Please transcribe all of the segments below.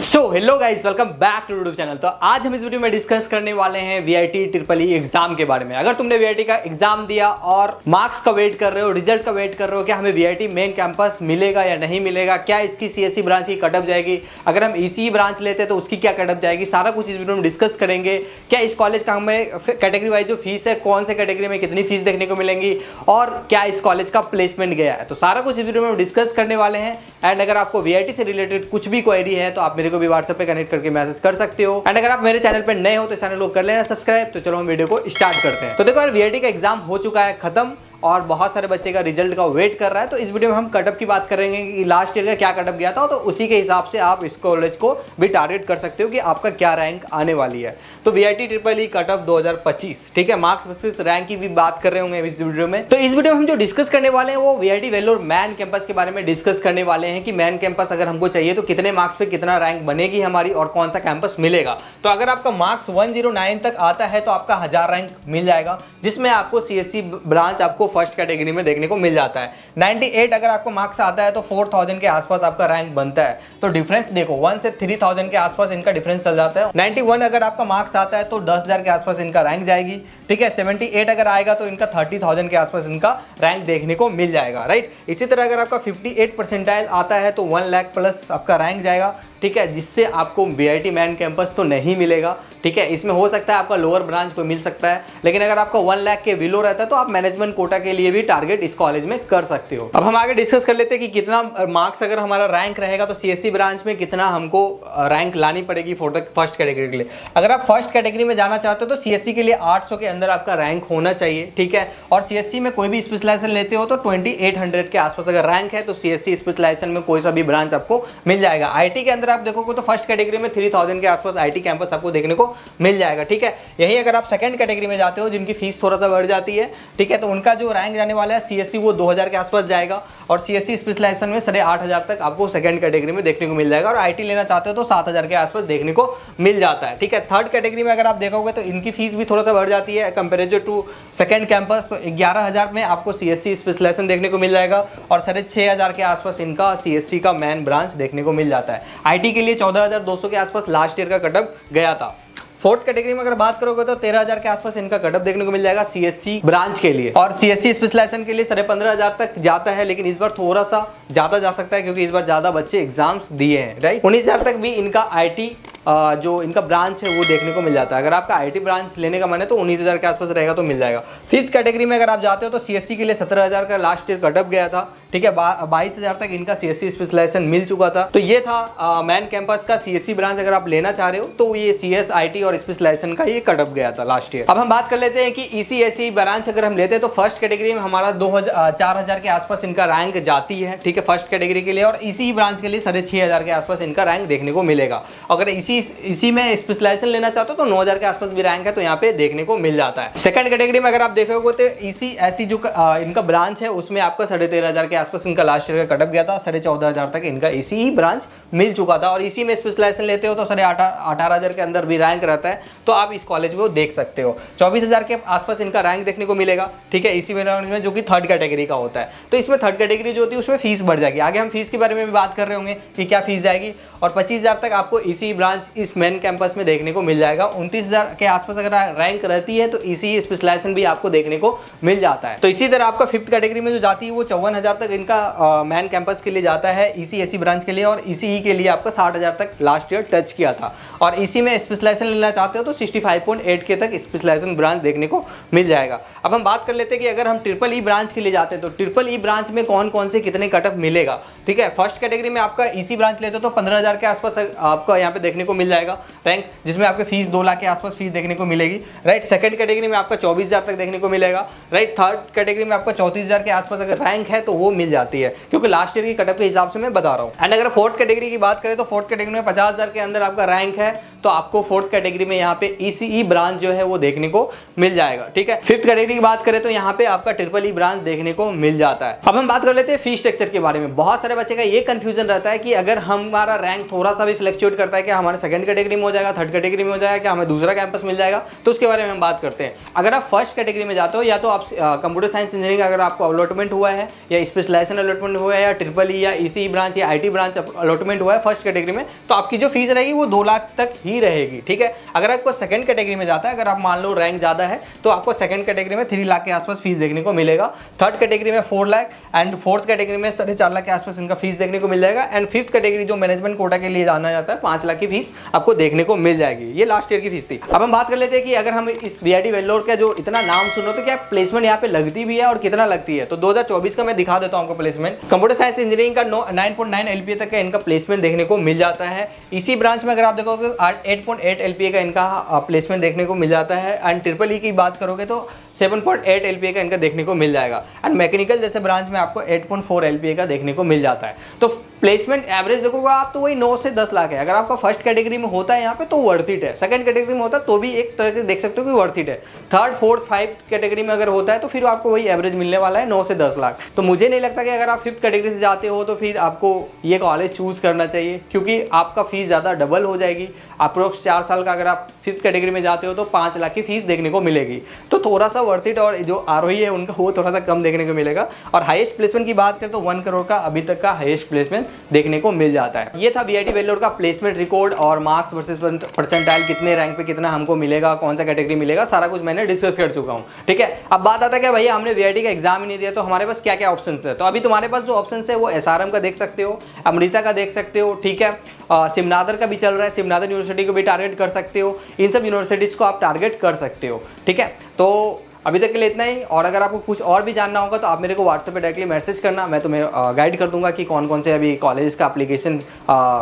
Hello guys, welcome back to YouTube channel. तो आज हम इस वीडियो में डिस्कस करने वाले हैं वीआईटी ट्रिपल ई एग्जाम के बारे में। अगर तुमने वीआईटी का एग्जाम दिया और मार्क्स का वेट कर रहे हो, रिजल्ट का वेट कर रहे हो, क्या हमें वीआईटी मेन कैंपस मिलेगा या नहीं मिलेगा, क्या इसकी सीएससी ब्रांच की कटअप जाएगी, अगर हम ईसीई ब्रांच लेते हैं तो उसकी क्या कटअप जाएगी, सारा कुछ इस वीडियो में डिस्कस करेंगे। क्या इस कॉलेज का हमें कैटेगरी वाइज जो फीस है, कौन से कैटेगरी में कितनी फीस देखने को मिलेंगी और क्या इस कॉलेज का प्लेसमेंट गया है, तो सारा कुछ इस वीडियो में हम डिस्कस करने वाले हैं। एंड अगर आपको वीआईटी से रिलेटेड कुछ भी क्वेरी है तो आप मेरे को भी व्हाट्सएप पे कनेक्ट करके मैसेज कर सकते हो। एंड अगर आप मेरे चैनल पे नए हो तो चैनल को कर लेना सब्सक्राइब। तो चलो हम वीडियो को स्टार्ट करते हैं। तो देखो यार, वीआईटी का एग्जाम हो चुका है खत्म और बहुत सारे बच्चे का रिजल्ट का वेट कर रहा है। तो इस वीडियो में हम कटअप की बात करेंगे कि लास्ट ईयर का क्या कटअप गया था, तो उसी के हिसाब से आप इस कॉलेज को भी टारगेट कर सकते हो कि आपका क्या रैंक आने वाली है। तो वीआईटी ट्रिपल ई कटअप 2025, ठीक है, मार्क्स वर्सेस रैंक की भी बात कर रहे होंगे इस वीडियो में। तो इस वीडियो में हम जो डिस्कस करने वाले हैं वो वीआईटी वेल्लोर मैन कैंपस के बारे में डिस्कस करने वाले हैं कि मैन कैंपस अगर हमको चाहिए तो कितने मार्क्स पे कितना रैंक बनेगी हमारी और कौन सा कैंपस मिलेगा। तो अगर आपका मार्क्स 109 तक आता है तो आपका 1000 रैंक मिल जाएगा, जिसमें आपको सीएससी ब्रांच आपको फर्स्ट कैटेगरी में देखने को मिल जाता है। 98 अगर आपको मार्क्स आता है तो 4000 के आसपास आपका रैंक बनता है। तो डिफरेंस देखो, 1 से 3000 के आसपास इनका डिफरेंस चल जाता है। 91 अगर आपका मार्क्स आता है तो 10000 के आसपास इनका रैंक जाएगी, ठीक है। 78 अगर आएगा तो इनका 30000 के आसपास इनका रैंक देखने को मिल जाएगा, राइट। इसी तरह अगर आपका 58 परसेंटाइल आता है तो 1 लाख प्लस आपका रैंक जाएगा, ठीक है, जिससे आपको वीआईटी मैन कैंपस तो नहीं मिलेगा, ठीक है। इसमें हो सकता है आपका लोअर ब्रांच को मिल सकता है, लेकिन अगर आपका 1 लाख के बिलो रहता है तो आप मैनेजमेंट कोटा के लिए भी टारगेट इस कॉलेज में कर सकते हो। अब हम आगे डिस्कस कर लेते हैं कि कितना मार्क्स अगर हमारा रैंक रहेगा तो सीएससी ब्रांच में कितना हमको रैंक लानी पड़ेगी फॉर द फर्स्ट कैटेगरी के लिए। अगर आप फर्स्ट कैटेगरी में जाना चाहते हो तो सीएससी के लिए 800 के अंदर आपका रैंक होना चाहिए, ठीक है। और सीएससी में कोई भी स्पेशलाइजेशन लेते हो तो 2800 के आसपास अगर रैंक है तो सीएससी स्पेशलाइजेशन में कोई सा भी ब्रांच आपको मिल जाएगा। आईटी के अंदर आप देखोगे तो फर्स्ट कैटेगरी में 3000 के आसपास आईटी कैंपस आपको देखने को मिल जाएगा, ठीक है। यही अगर आप सेकंड कैटेगरी में जाते हो जिनकी फीस थोड़ा सा बढ़ जाती है, ठीक है, तो उनका जो रैंक जाने वाला है सीएससी वो 2000 के आसपास जाएगा और सीएससी स्पेशलाइजेशन में 8500 तक आपको सेकंड कैटेगरी में देखने को मिल जाएगा। और आईटी लेना चाहते हो तो 7000 के आसपास देखने को मिल जाता है, ठीक है। थर्ड कैटेगरी में अगर आप देखोगे तो इनकी फीस भी थोड़ा सा बढ़ जाती है कंपेरेटिव टू सेकंड कैंपस। तो 11000 में आपको सीएससी स्पेशलाइजेशन देखने को मिल जाएगा और 6500 के आसपास इनका सीएससी का मैन ब्रांच देखने को मिल जाता है। आईटी के लिए 14200 के आसपास लास्ट ईयर का कटअप गया था। फोर्थ कैटेगरी में अगर बात करोगे तो 13000 के आसपास इनका कटअप देखने को मिल जाएगा सीएससी ब्रांच के लिए, और सीएससी स्पेशलाइजेशन के लिए 15500 तक जाता है, लेकिन इस बार थोड़ा सा ज्यादा जा सकता है क्योंकि इस बार ज्यादा बच्चे एग्जाम्स दिए हैं, राइट। 19000 तक भी इनका आईटी जो इनका ब्रांच है वो देखने को मिल जाता है। अगर आपका आईटी ब्रांच लेने का मन है तो 19000 के आसपास रहेगा तो मिल जाएगा। फिफ्थ कैटेगरी में अगर आप जाते हो तो सीएससी के लिए 17000 का लास्ट ईयर कटअप गया था, ठीक है। 22000 तक इनका सीएससी स्पेशलाइजेशन मिल चुका था। तो ये था मैन कैंपस का सीएससी ब्रांच अगर आप लेना चाह रहे हो तो ये सीएस आईटी और स्पेशलाइजेशन का ये कटअप गया था लास्ट ईयर। अब हम बात कर लेते हैं कि ईसीएसई ब्रांच अगर हम लेते हैं तो फर्स्ट कैटेगरी में हमारा 4000 के आसपास इनका रैंक जाती है, ठीक है, फर्स्ट कैटेगरी के लिए। और इसी ब्रांच के लिए 6500 के आसपास इनका रैंक देखने को मिलेगा। अगर इसी में स्पेशलाइजेशन लेना चाहते हो तो 9000 के आसपास भी रैंक है तो यहाँ पे देखने को मिल जाता है। सेकंड कैटेगरी में अगर आप देखोगे तो ईसीएसई जो इनका ब्रांच है उसमें आपका 13500 के आसपास इनका लास्ट ईयर का कटअप गया था। 14500 तक इनका इसी ब्रांच मिल चुका था। और इसी में स्पेशलाइजेशन लेते हो तो 18000 के अंदर भी रैंक रहता है, तो आप इस कॉलेज में देख सकते हो। 24000 के आसपास इनका रैंक देखने को मिलेगा, ठीक है, इसी में जो कि थर्ड कैटेगरी का होता है। तो इसमें थर्ड कैटेगरी जो होती है उसमें फीस बढ़ जाएगी। आगे हम फीस के बारे में भी बात कर रहे होंगे कि क्या फीस जाएगी। और 25000 तक आपको इसी ब्रांच इस मेन कैंपस में देखने को मिल जाएगा। 29000 के आसपास अगर रैंक रहती है तो इसी स्पेशलाइजेशन भी आपको देखने को मिल जाता है। तो इसी तरह आपका फिफ्थ कैटेगरी में जो जाती है वो 54000 तक इनका मैन कैंपस के लिए जाता है ईसीएसई ब्रांच के लिए, और इसी के लिए आपका 60000 तक लास्ट ईयर टच किया था। और इसी में स्पेशलाइजेशन लेना चाहते हो तो 65.8 के तक स्पेशलाइजेशन ब्रांच देखने को मिल जाएगा। अब हम बात कर लेते हैं कि अगर हम ट्रिपल ई ब्रांच के लिए जाते हैं तो ट्रिपल ई ब्रांच में कौन कौन से कितने कटअप मिलेगा, ठीक है। फर्स्ट कैटेगरी में आपका इसी ब्रांच लेते हो तो 15000 के आसपास आपका यहाँ पे देखने को मिल जाएगा रैंक, जिसमें आपके फीस 2 लाख के आसपास फीस देखने को मिलेगी, राइट। सेकंड कैटेगरी में आपका 24000 तक देखने को मिलेगा, राइट। थर्ड कैटेगरी में आपका 34000 के आसपास अगर रैंक है तो वो मिल जाती है, क्योंकि लास्ट ईयर की कटअप के हिसाब से मैं बता रहा हूँ। एंड अगर फोर्थ कैटेगरी की बात करें तो फोर्थ कैटेगरी में 50000 के अंदर आपका रैंक है तो आपको फोर्थ कैटेगरी में यहाँ पे ईसीई ब्रांच जो है वो देखने को मिल जाएगा, ठीक है। फिफ्थ कैटेगरी की बात करें तो यहाँ पे आपका ट्रिपल ई ब्रांच देखने को मिल जाता है। अब हम बात कर लेते हैं फी स्ट्रक्चर के बारे में। बहुत सारे बच्चे का ये कंफ्यूजन रहता है कि अगर हमारा रैंक थोड़ा सा भी फ्लक्चुएट करता है, क्या हमारे सेकंड कैटेगरी में हो जाएगा, थर्ड कैटेगरी में हो जाएगा, क्या हमें दूसरा कैंपस मिल जाएगा, तो उसके बारे में हम बात करते हैं। अगर आप फर्स्ट कैटेगरी में जाते हो या तो आप कंप्यूटर साइंस इंजीनियरिंग अगर आपको अलॉटमेंट हुआ है या सिलेक्शन अलॉटमेंट हुआ है या ट्रिपल ई या ईसी ब्रांच या आईटी ब्रांच अलॉटमेंट हुआ है फर्स्ट कैटेगरी में, तो आपकी जो फीस रहेगी वो 2 लाख तक ही रहेगी। ठीक है, अगर आपको सेकंड कैटेगरी में जाता है, अगर आप मान लो रैंक ज़्यादा है तो आपको सेकंड कैटेगरी में 3 लाख के आसपास फीस देखने को मिलेगा, थर्ड कैटेगरी में 4 लाख एंड फोर्थ कैटेगरी में 4.5 लाख के आसपास इनका फीस देखने को मिल जाएगा एंड फिफ्थ कैटेगरी जो मैनेजमेंट कोटा के लिए जाना जाता है 5 लाख की फीस आपको देखने को मिल जाएगी। ये लास्ट ईयर की फीस थी। अब हम बात कर लेते हैं कि अगर हम इस वीआईटी वेल्लोर का जो इतना नाम सुनो तो क्या प्लेसमेंट यहाँ पे लगती भी है और कितना लगती है। तो 2024 का मैं दिखा देता हूँ आपको प्लेसमेंट। कंप्यूटर साइंस इंजीनियरिंग का 9.9 एलपीए तक का इनका प्लेसमेंट देखने को मिल जाता है। इसी ब्रांच में अगर आप देखोगे 8.8 एलपीए का इनका प्लेसमेंट देखने को मिल जाता है एंड ट्रिपल ई की बात करोगे तो 7.8 एलपीए का इनका देखने को मिल जाएगा एंड मैकेनिकल जैसे ब्रांच में आपको 8.4 एलपीए का देखने को मिल जाता है। तो प्लेसमेंट एवरेज देखोगे आप तो वही 9 से 10 लाख है। अगर आपका फर्स्ट कैटेगरी में होता है यहाँ पे तो वर्थ इट है, सेकंड कैटेगरी में होता है तो भी एक तरह से देख सकते हो कि वर्थ इट है, थर्ड फोर्थ फाइव्थ कैटेगरी में अगर होता है तो फिर आपको वही एवरेज मिलने वाला है 9 से 10 लाख। तो मुझे नहीं लगता कि अगर आप फिफ्थ कैटेगरी से जाते हो तो फिर आपको ये कॉलेज चूज करना चाहिए, क्योंकि आपका फीस ज़्यादा डबल हो जाएगी। अप्रोक्स 4 साल का अगर आप फिफ्थ कैटेगरी में जाते हो तो 5 लाख की फीस देखने को मिलेगी, तो थोड़ा सा वर्थ इट। और जो आरोही है उनका वो थोड़ा सा कम देखने को मिलेगा। और हाईएस्ट प्लेसमेंट की बात करें तो 1 करोड़ का अभी तक का हाईएस्ट प्लेसमेंट देखने को मिल जाता है। ये था वीआईटी वेल्लोर का प्लेसमेंट रिकॉर्ड और मार्क्स वर्सेस परसेंटाइल, कितने रैंक पे कितना हमको मिलेगा, कौन सा कैटेगरी मिलेगा, सारा कुछ मैंने डिस्कस कर चुका हूँ। ठीक है, अब बात आता है कि भैया हमने वीआईटी का एग्जाम ही नहीं दिया तो हमारे पास क्या क्या ऑप्शन है। तो अभी तुम्हारे पास जो ऑप्शन है वो एसआरएम का देख सकते हो, अमृता का देख सकते हो, ठीक है, सिमनादर का भी चल रहा है, सिमनादर यूनिवर्सिटी को भी टारगेट कर सकते हो। इन सब यूनिवर्सिटीज को आप टारगेट कर सकते हो। ठीक है, तो अभी तक के लिए इतना ही। और अगर आपको कुछ और भी जानना होगा तो आप मेरे को व्हाट्सएप पे डायरेक्टली मैसेज करना, मैं तुम्हें गाइड कर दूंगा कि कौन कौन से अभी कॉलेज का एप्लीकेशन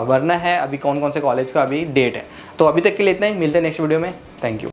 भरना है, अभी कौन कौन से कॉलेज का अभी डेट है। तो अभी तक के लिए इतना ही, मिलते हैं नेक्स्ट वीडियो में। Thank you.